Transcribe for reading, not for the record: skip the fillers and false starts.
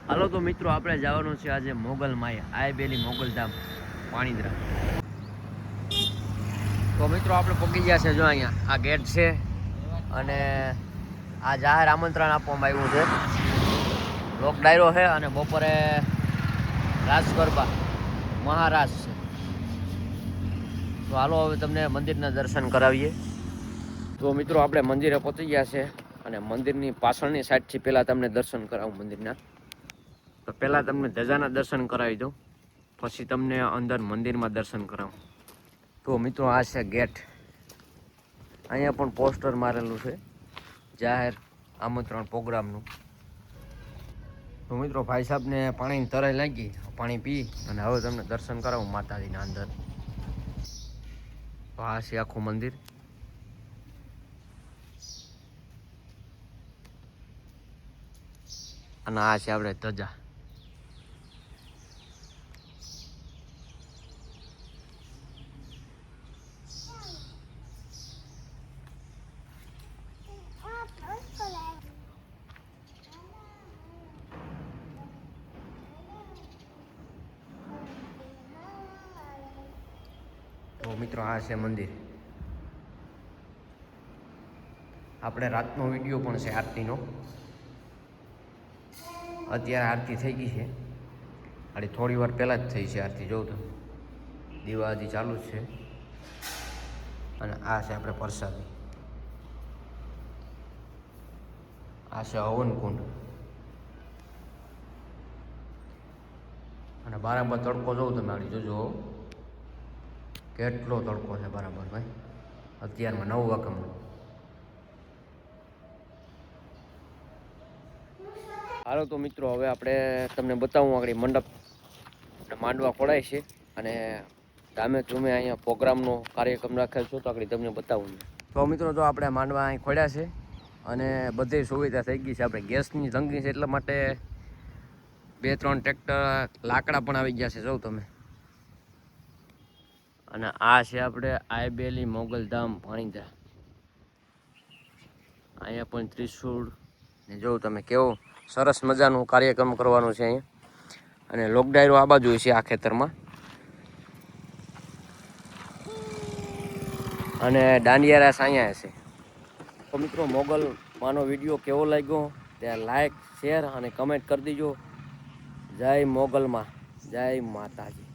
હાલો તો મિત્રો આપણે જવાનું છે આજે મોગલ માયા આયબેલી મોગલધામ પાણીદ્રા। તો મિત્રો આપણે પહોંચી ગયા છે, જો અહીંયા આ ગેટ છે અને આ જાહેર આમંત્રણ આપવામાં આવ્યું છે। લોક ડાયરો છે અને બપોરે રાસ ગરબા મહારાસ છે। તો હાલો હવે તમને મંદિરના દર્શન કરાવીએ। તો મિત્રો આપણે મંદિરે પહોંચી ગયા છે અને મંદિરની પાછળની સાઈડથી પહેલાં તમને દર્શન કરાવું મંદિરના। તો પહેલાં તમને ધજાના દર્શન કરાવી દઉં, પછી તમને અંદર મંદિરમાં દર્શન કરાવું। તો મિત્રો આ છે ગેટ, અહીંયા પણ પોસ્ટર મારેલું છે જાહેર આમંત્રણ પ્રોગ્રામનું। તો મિત્રો ભાઈ સાહેબને પાણીની તરાઈ લાગી, પાણી પી અને હવે તમને દર્શન કરાવું માતાજીના અંદર। તો આ છે આખું મંદિર અને આ છે આપણે ધજા। તો મિત્રો આ છે મંદિર। આપણે રાતનો વિડીયો પણ છે આરતીનો, અત્યારે આરતી થઈ ગઈ છે, અને થોડી વાર પહેલાં જ થઈ છે આરતી। જોઉં તો દીવા હજી ચાલુ જ છે અને આ છે આપણે પ્રસાદી, આ છે હવન કુંડ અને બરાબર તડકો જોઉં તમે આડી જોજો કેટલો તડકો છે બરાબર ભાઈ, અત્યારમાં 9 વાગ્યામાં। હાલો તો મિત્રો હવે આપણે તમને બતાવું આગળ મંડપ માંડવા ખોડાય છે અને ધામે ધૂમે અહીંયા પ્રોગ્રામનો કાર્યક્રમ રાખેલ છે, તો આગળ તમને બતાવું। તો મિત્રો જો આપણે માંડવા અહીં ખોડ્યા છે અને બધી સુવિધા થઈ ગઈ છે। આપણે ગેસની તંગી છે એટલા માટે 2-3 ટ્રેક્ટર લાકડા પણ આવી ગયા છે, જોઉં તમે। અને આ છે આપણે આયબેલી મોગલધામ પાણીદ્રા, અહીંયા પણ ત્રિશુળ ને જોઉં તમે કેવો સરસ મજાનું કાર્યક્રમ કરવાનું છે અહીંયા। અને લોક ડાયરો આ બાજુ છે આ ખેતરમાં, અને દાંડિયા રાસ અહીંયા છે। તો મિત્રો મોગલ માનો વિડીયો કેવો લાગ્યો ત્યાં લાઈક શેર અને કમેન્ટ કરી દીજો। જય મોગલમાં, જય માતાજી।